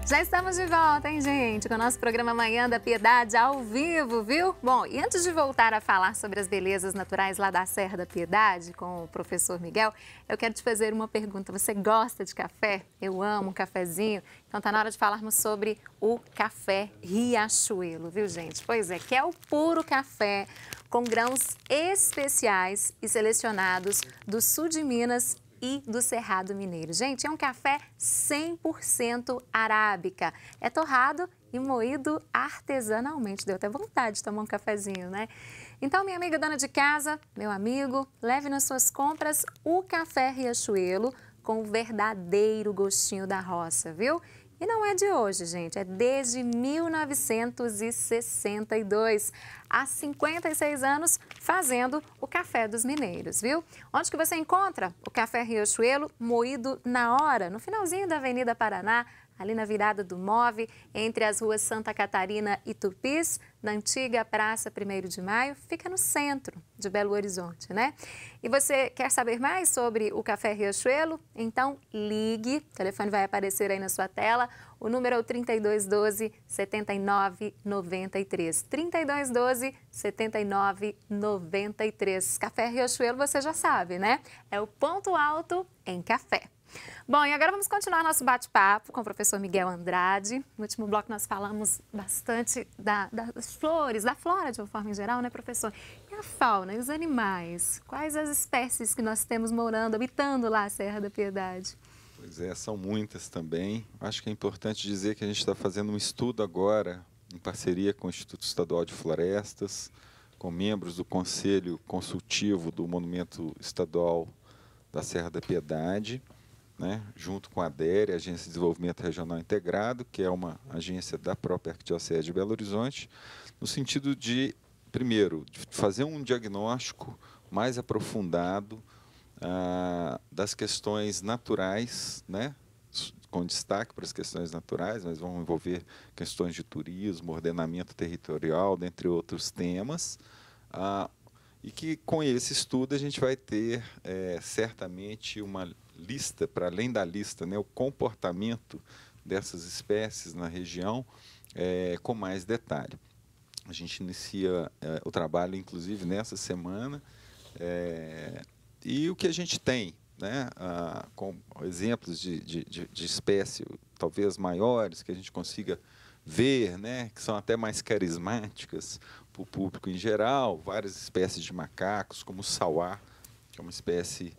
Já estamos de volta, hein, gente? Com o nosso programa Manhã da Piedade ao vivo, viu? Bom, e antes de voltar a falar sobre as belezas naturais lá da Serra da Piedade com o professor Miguel, eu quero te fazer uma pergunta. Você gosta de café? Eu amo um cafezinho. Então tá na hora de falarmos sobre o café Riachuelo, viu, gente? Pois é, que é o puro café com grãos especiais e selecionados do sul de Minas e do Cerrado Mineiro. Gente, é um café 100% arábica. É torrado e moído artesanalmente. Deu até vontade de tomar um cafezinho, né? Então, minha amiga dona de casa, meu amigo, leve nas suas compras o café Riachuelo com o verdadeiro gostinho da roça, viu? E não é de hoje, gente, é desde 1962, há 56 anos, fazendo o café dos mineiros, viu? Onde que você encontra o café Riachuelo moído na hora, no finalzinho da Avenida Paraná, ali na virada do Move, entre as ruas Santa Catarina e Tupis, na antiga Praça 1º de Maio, fica no centro de Belo Horizonte, né? E você quer saber mais sobre o café Riachuelo? Então ligue, o telefone vai aparecer aí na sua tela, o número é o 3212-7993, 3212-7993. Café Riachuelo você já sabe, né? É o ponto alto em café. Bom, e agora vamos continuar nosso bate-papo com o professor Miguel Andrade. No último bloco nós falamos bastante das flores, da flora de uma forma em geral, né, professor? E a fauna, e os animais? Quais as espécies que nós temos morando, habitando lá a Serra da Piedade? Pois é, são muitas também. Acho que é importante dizer que a gente está fazendo um estudo agora, em parceria com o Instituto Estadual de Florestas, com membros do Conselho Consultivo do Monumento Estadual da Serra da Piedade, né, junto com a ADERE, Agência de Desenvolvimento Regional Integrado, que é uma agência da própria Arquidiocese de Belo Horizonte, no sentido de, primeiro, de fazer um diagnóstico mais aprofundado das questões naturais, né, com destaque para as questões naturais, mas vão envolver questões de turismo, ordenamento territorial, dentre outros temas, e que com esse estudo a gente vai ter certamente uma lista, para além da lista, né, o comportamento dessas espécies na região com mais detalhe. A gente inicia o trabalho, inclusive, nessa semana, e o que a gente tem, né, com exemplos de espécie talvez maiores, que a gente consiga ver, né, que são até mais carismáticas para o público em geral, várias espécies de macacos, como o sauá, que é uma espécie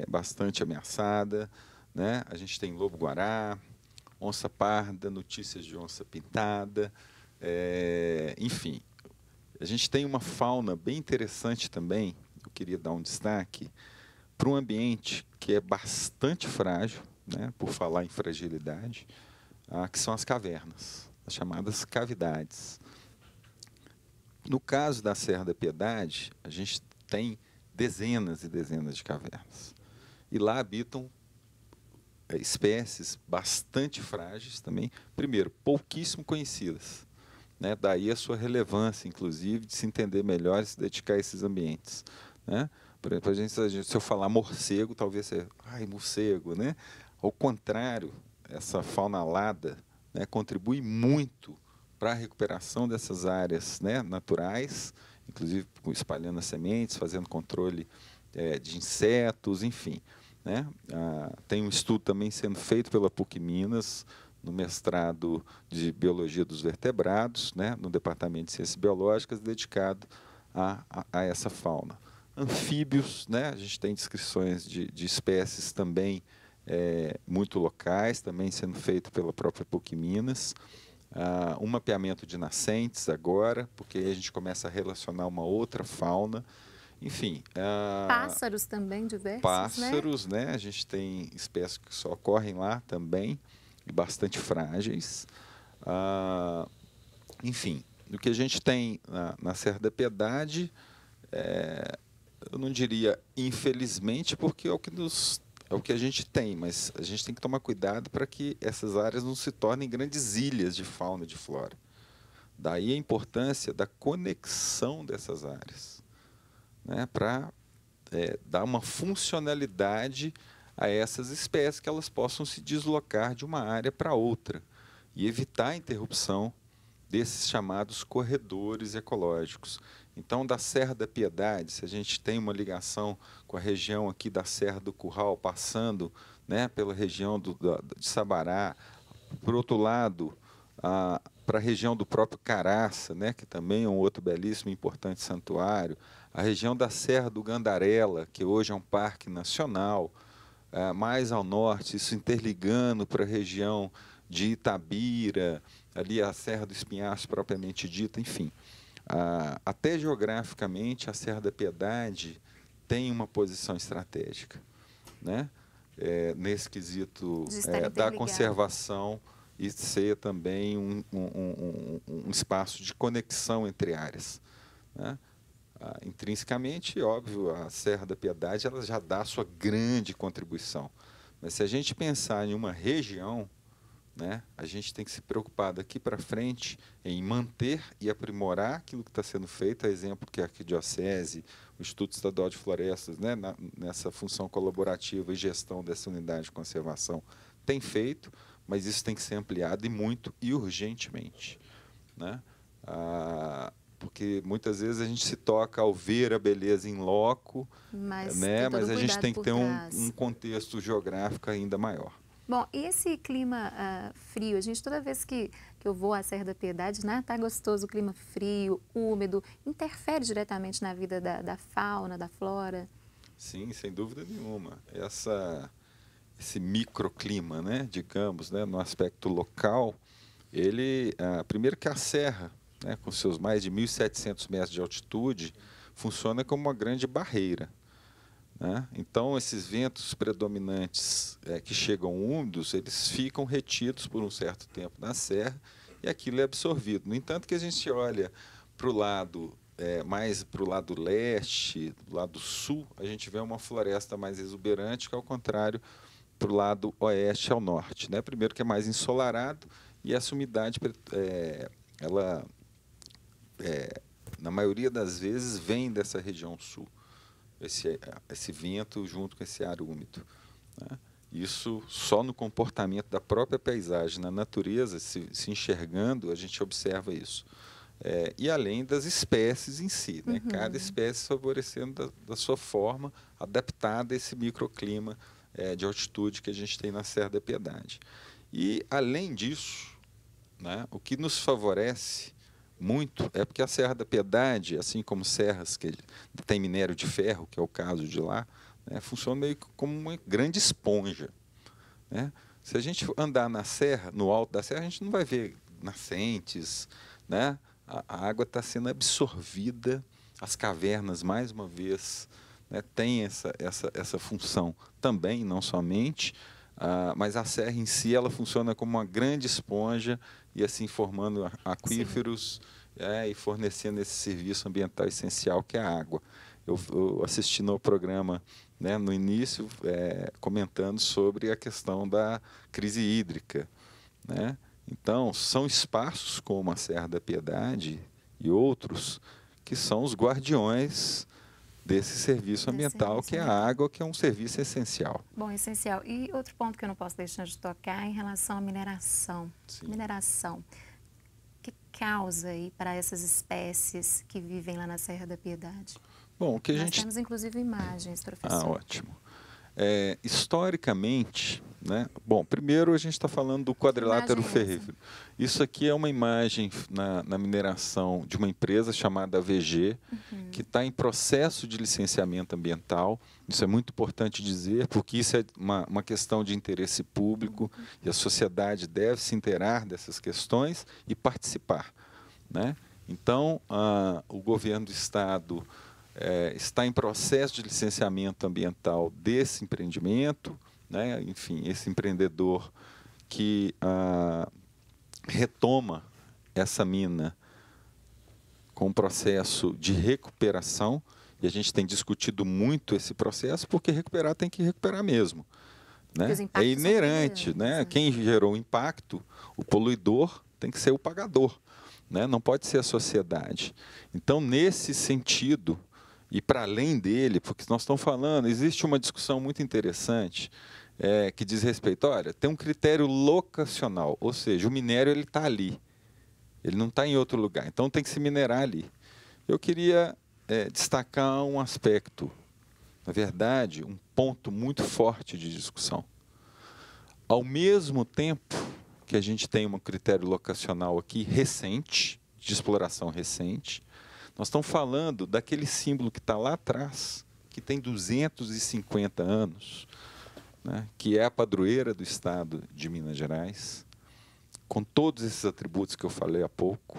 bastante ameaçada, né? A gente tem lobo-guará, onça parda, notícias de onça pintada, enfim. A gente tem uma fauna bem interessante também, eu queria dar um destaque, para um ambiente que é bastante frágil, né, por falar em fragilidade, que são as cavernas, as chamadas cavidades. No caso da Serra da Piedade, a gente tem dezenas e dezenas de cavernas. E lá habitam espécies bastante frágeis também, primeiro, pouquíssimo conhecidas, né? Daí a sua relevância, inclusive, de se entender melhor e se dedicar a esses ambientes, né? Por exemplo, se eu falar morcego, talvez você... Ai, morcego, né? Ao contrário, essa fauna alada, né, contribui muito para a recuperação dessas áreas, né, naturais, inclusive espalhando as sementes, fazendo controle de insetos, enfim, né? Tem um estudo também sendo feito pela PUC Minas, no mestrado de Biologia dos Vertebrados, né, no Departamento de Ciências Biológicas, dedicado a essa fauna. Anfíbios, né, a gente tem descrições de espécies também muito locais, também sendo feito pela própria PUC Minas. Um mapeamento de nascentes agora, porque aí a gente começa a relacionar uma outra fauna. Enfim. Pássaros também diversos, pássaros, né? A gente tem espécies que só ocorrem lá também, e bastante frágeis. Enfim, o que a gente tem na Serra da Piedade, eu não diria infelizmente, porque é o que a gente tem, mas a gente tem que tomar cuidado para que essas áreas não se tornem grandes ilhas de fauna e de flora. Daí a importância da conexão dessas áreas, né, para dar uma funcionalidade a essas espécies, que elas possam se deslocar de uma área para outra, e evitar a interrupção desses chamados corredores ecológicos. Então, da Serra da Piedade, se a gente tem uma ligação com a região aqui da Serra do Curral, passando, né, pela região de Sabará, por outro lado, para a região do próprio Caraça, né, que também é um outro belíssimo e importante santuário, a região da Serra do Gandarela, que hoje é um parque nacional, mais ao norte, isso interligando para a região de Itabira, ali a Serra do Espinhaço propriamente dita, enfim. Até geograficamente, a Serra da Piedade tem uma posição estratégica, né? Nesse quesito da conservação e ser também um espaço de conexão entre áreas, né? Intrinsecamente, óbvio, a Serra da Piedade ela já dá a sua grande contribuição, mas se a gente pensar em uma região, né, a gente tem que se preocupar daqui para frente em manter e aprimorar aquilo que está sendo feito, a exemplo que a Arquidiocese, o Instituto Estadual de Florestas, né, nessa função colaborativa e gestão dessa unidade de conservação, tem feito, mas isso tem que ser ampliado e muito e urgentemente, né? Porque muitas vezes a gente se toca ao ver a beleza em loco, mas a gente tem que ter um contexto geográfico ainda maior. Bom, e esse clima frio? A gente, toda vez que eu vou à Serra da Piedade, né, tá gostoso, o clima frio, úmido, interfere diretamente na vida da fauna, da flora? Sim, sem dúvida nenhuma. Esse microclima, né, digamos, né, no aspecto local, primeiro que a serra, né, com seus mais de 1.700 metros de altitude, funciona como uma grande barreira, né? Então, esses ventos predominantes que chegam úmidos, eles ficam retidos por um certo tempo na serra e aquilo é absorvido. No entanto, que a gente olha para o lado, mais para o lado leste, do lado sul, a gente vê uma floresta mais exuberante, que ao contrário, para o lado oeste ao norte, né? Primeiro que é mais ensolarado e essa umidade, na maioria das vezes, vem dessa região sul. Esse vento junto com esse ar úmido, né? Isso só no comportamento da própria paisagem, na natureza, se enxergando, a gente observa isso. E além das espécies em si, né? Cada espécie favorecendo da sua forma, adaptada a esse microclima de altitude que a gente tem na Serra da Piedade. E, além disso, né, o que nos favorece muito é porque a Serra da Piedade, assim como serras que tem minério de ferro, que é o caso de lá, né, funciona meio como uma grande esponja, né? Se a gente andar na serra, no alto da serra, a gente não vai ver nascentes, né? A água está sendo absorvida, as cavernas, mais uma vez, né, têm essa função também, não somente, mas a serra em si ela funciona como uma grande esponja e assim formando aquíferos e fornecendo esse serviço ambiental essencial que é a água. Eu assisti no programa, né, no início, comentando sobre a questão da crise hídrica, né? Então, são espaços como a Serra da Piedade e outros que são os guardiões desse serviço ambiental, que é a água, que é um serviço essencial. Bom, essencial. E outro ponto que eu não posso deixar de tocar é em relação à mineração. Sim. Mineração. O que causa aí para essas espécies que vivem lá na Serra da Piedade? Bom, o que Nós temos, inclusive, imagens, professor. Ótimo. Historicamente, né? Bom, primeiro a gente está falando do quadrilátero ferrífero. Isso aqui é uma imagem na mineração de uma empresa chamada AVG, que está em processo de licenciamento ambiental. Isso é muito importante dizer, porque isso é uma questão de interesse público e a sociedade deve se inteirar dessas questões e participar, né? Então, o governo do Estado está em processo de licenciamento ambiental desse empreendimento, né? Enfim, esse empreendedor que retoma essa mina com um processo de recuperação, e a gente tem discutido muito esse processo, porque recuperar tem que recuperar mesmo, né? É inerente, né? Quem gerou o impacto, o poluidor, tem que ser o pagador, né? Não pode ser a sociedade. Então, nesse sentido, e para além dele, porque nós estamos falando, existe uma discussão muito interessante que diz respeito, olha, tem um critério locacional, ou seja, o minério ele está ali, ele não está em outro lugar, então tem que se minerar ali. Eu queria destacar um aspecto, na verdade, um ponto muito forte de discussão. Ao mesmo tempo que a gente tem um critério locacional aqui recente, de exploração recente, nós estamos falando daquele símbolo que está lá atrás, que tem 250 anos, né, que é a padroeira do estado de Minas Gerais, com todos esses atributos que eu falei há pouco,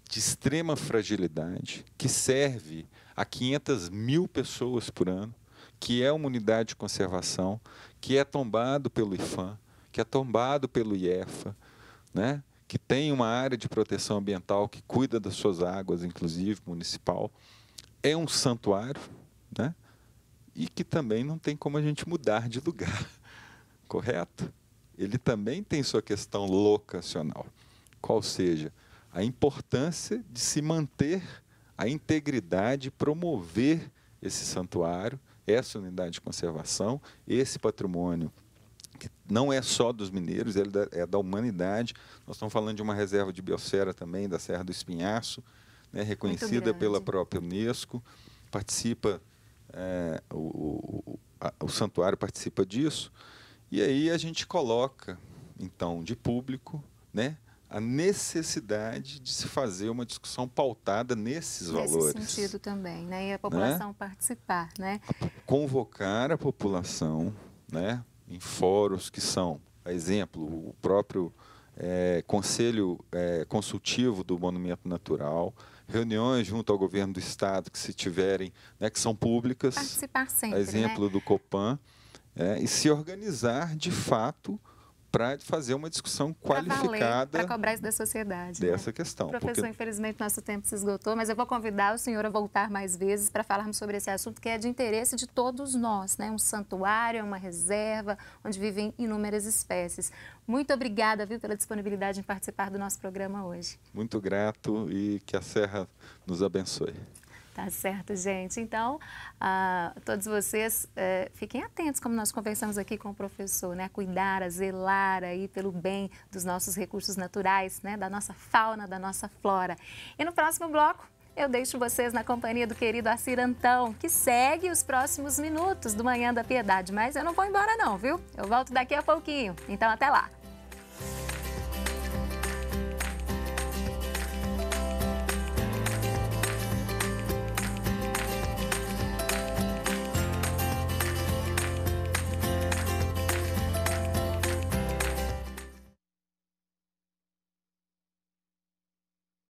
de extrema fragilidade, que serve a 500 mil pessoas por ano, que é uma unidade de conservação, que é tombado pelo IPHAN, que é tombado pelo IEFA, né, que tem uma área de proteção ambiental que cuida das suas águas, inclusive municipal, é um santuário, né, e que também não tem como a gente mudar de lugar, correto? Ele também tem sua questão locacional, qual seja a importância de se manter a integridade, promover esse santuário, essa unidade de conservação, esse patrimônio que não é só dos mineiros, ele é da humanidade. Nós estamos falando de uma reserva de biosfera também, da Serra do Espinhaço, né, reconhecida pela própria Unesco, participa, o santuário participa disso, e aí a gente coloca, então, de público, né, a necessidade de se fazer uma discussão pautada nesses valores. Nesse sentido também, né, e a população, né, participar, né? Convocar a população, né, em fóruns que são, por exemplo, o próprio Conselho Consultivo do Monumento Natural, reuniões junto ao governo do estado que se tiverem, né, que são públicas, participar sempre, a exemplo, né, do Copan, e se organizar de fato para fazer uma discussão qualificada para cobrar isso da sociedade, dessa, né, questão. Professor, infelizmente nosso tempo se esgotou, mas eu vou convidar o senhor a voltar mais vezes para falarmos sobre esse assunto que é de interesse de todos nós, né? Um santuário, uma reserva onde vivem inúmeras espécies. Muito obrigada, viu, pela disponibilidade em participar do nosso programa hoje. Muito grato e que a Serra nos abençoe. Tá certo, gente. Então, todos vocês fiquem atentos, como nós conversamos aqui com o professor, né? A cuidar, a zelar aí pelo bem dos nossos recursos naturais, né? Da nossa fauna, da nossa flora. E no próximo bloco, eu deixo vocês na companhia do querido Assir Antão, que segue os próximos minutos do Manhã da Piedade. Mas eu não vou embora não, viu? Eu volto daqui a pouquinho. Então, até lá.